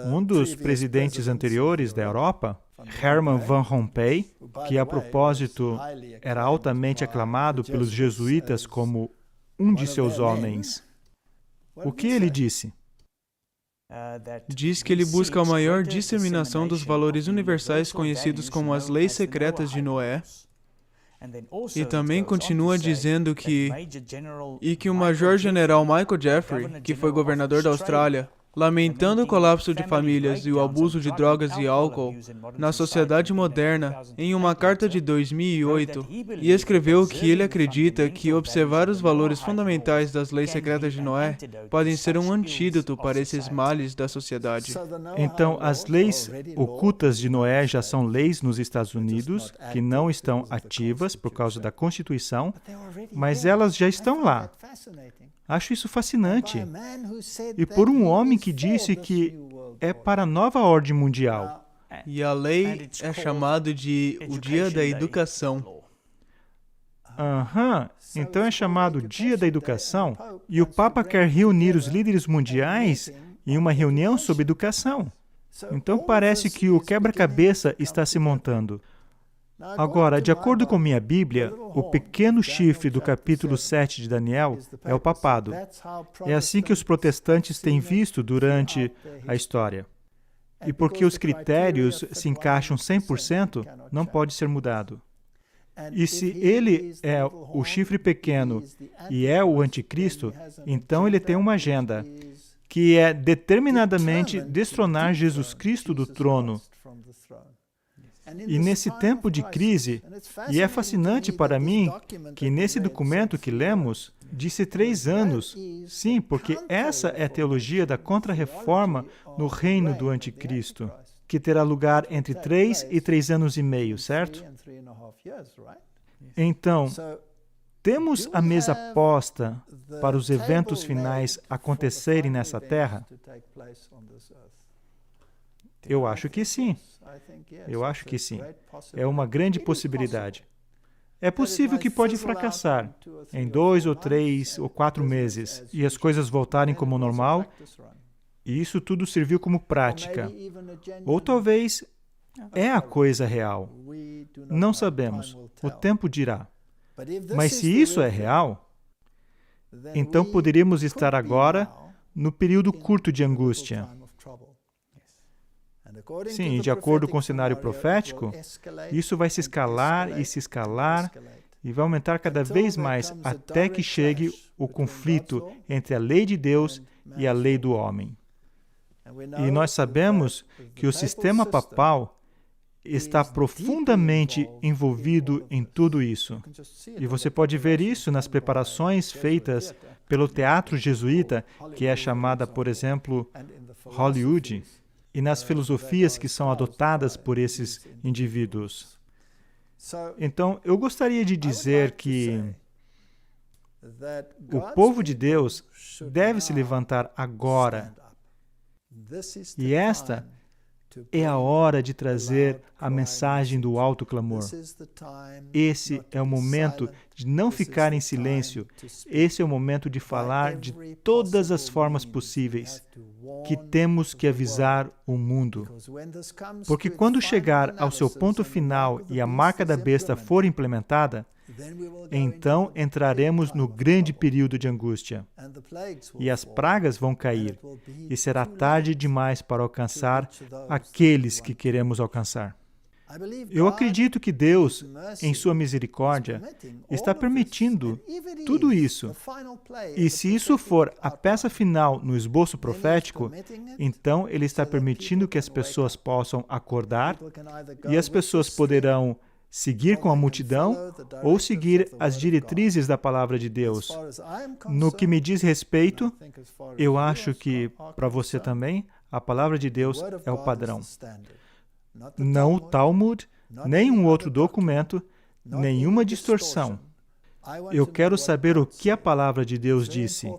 Um dos presidentes anteriores da Europa, Herman van Rompuy, que a propósito era altamente aclamado pelos jesuítas como um de seus homens, o que ele disse? Diz que ele busca a maior disseminação dos valores universais conhecidos como as leis secretas de Noé, e também continua dizendo que o Major-General Michael Jeffrey, que foi governador da Austrália, lamentando o colapso de famílias e o abuso de drogas e álcool na sociedade moderna, em uma carta de 2008, e escreveu que ele acredita que observar os valores fundamentais das leis secretas de Noé podem ser um antídoto para esses males da sociedade. Então, as leis ocultas de Noé já são leis nos Estados Unidos, que não estão ativas por causa da Constituição, mas elas já estão lá. Acho isso fascinante. E por um homem que disse que é para a nova ordem mundial. E a lei é chamada de o Dia da Educação. Então é chamado Dia da Educação. E o Papa quer reunir os líderes mundiais em uma reunião sobre educação. Então parece que o quebra-cabeça está se montando. Agora, de acordo com minha Bíblia, o pequeno chifre do capítulo 7 de Daniel é o papado. É assim que os protestantes têm visto durante a história. E porque os critérios se encaixam 100%, não pode ser mudado. E se ele é o chifre pequeno e é o anticristo, então ele tem uma agenda, que é determinadamente destronar Jesus Cristo do trono. E nesse tempo de crise, e é fascinante para mim que nesse documento que lemos, disse 3 anos. Sim, porque essa é a teologia da contra-reforma no reino do anticristo, que terá lugar entre 3 e 3 anos e meio, certo? Então, temos a mesa posta para os eventos finais acontecerem nessa terra? Eu acho que sim. Eu acho que sim. É uma grande possibilidade. É possível que pode fracassar em 2 ou 3 ou 4 meses e as coisas voltarem como normal, e isso tudo serviu como prática. Ou talvez é a coisa real. Não sabemos. O tempo dirá. Mas se isso é real, então poderíamos estar agora no período curto de angústia. Sim, de acordo com o cenário profético, isso vai se escalar e vai aumentar cada vez mais até que chegue o conflito entre a lei de Deus e a lei do homem. E nós sabemos que o sistema papal está profundamente envolvido em tudo isso. E você pode ver isso nas preparações feitas pelo teatro jesuíta, que é chamada, por exemplo, Hollywood, e nas filosofias que são adotadas por esses indivíduos. Então, eu gostaria de dizer que o povo de Deus deve se levantar agora. E esta é a hora de trazer a mensagem do alto clamor. Esse é o momento de não ficar em silêncio. Esse é o momento de falar de todas as formas possíveis que temos que avisar o mundo. Porque quando chegar ao seu ponto final e a marca da besta for implementada, então entraremos no grande período de angústia. E as pragas vão cair, e será tarde demais para alcançar aqueles que queremos alcançar. Eu acredito que Deus, em sua misericórdia, está permitindo tudo isso. E se isso for a peça final no esboço profético, então Ele está permitindo que as pessoas possam acordar, e as pessoas poderão seguir com a multidão ou seguir as diretrizes da palavra de Deus. No que me diz respeito, eu acho que, para você também, a palavra de Deus é o padrão. Não o Talmud, nem um outro documento, nenhuma distorção. Eu quero saber o que a palavra de Deus disse.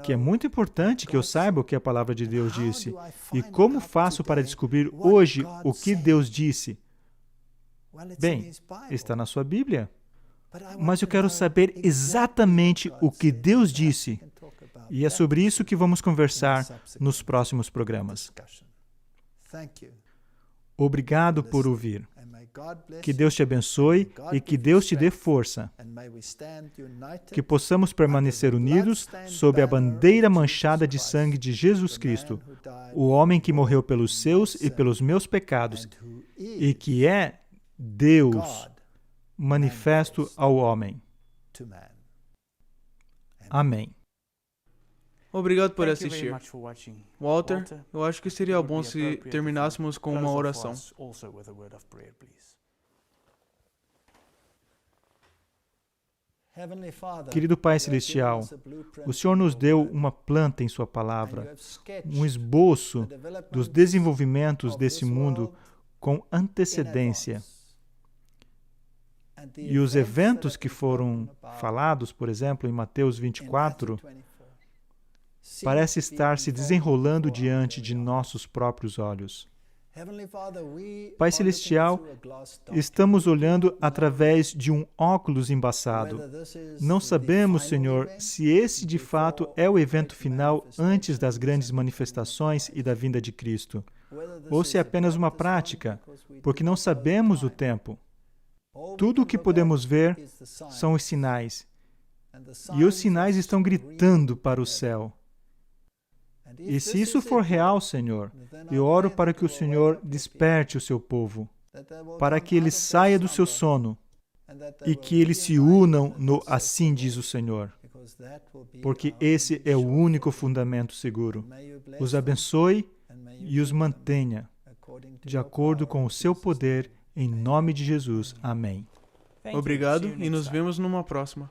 Que é muito importante que eu saiba o que a palavra de Deus disse. E como faço para descobrir hoje o que Deus disse? Bem, está na sua Bíblia. Mas eu quero saber exatamente o que Deus disse. E é sobre isso que vamos conversar nos próximos programas. Obrigado por ouvir. Que Deus te abençoe e que Deus te dê força. Que possamos permanecer unidos sob a bandeira manchada de sangue de Jesus Cristo, o homem que morreu pelos seus e pelos meus pecados, e que é Deus manifesto ao homem. Amém. Obrigado por assistir. Walter, eu acho que seria bom se terminássemos com uma oração. Querido Pai Celestial, o Senhor nos deu uma planta em Sua palavra, um esboço dos desenvolvimentos desse mundo com antecedência. E os eventos que foram falados, por exemplo, em Mateus 24, parece estar se desenrolando diante de nossos próprios olhos. Pai Celestial, estamos olhando através de um óculos embaçado. Não sabemos, Senhor, se esse de fato é o evento final antes das grandes manifestações e da vinda de Cristo, ou se é apenas uma prática, porque não sabemos o tempo. Tudo o que podemos ver são os sinais, e os sinais estão gritando para o céu. E se isso for real, Senhor, eu oro para que o Senhor desperte o seu povo, para que ele saia do seu sono e que eles se unam no assim diz o Senhor, porque esse é o único fundamento seguro. Os abençoe e os mantenha, de acordo com o seu poder, em nome de Jesus. Amém. Obrigado e nos vemos numa próxima.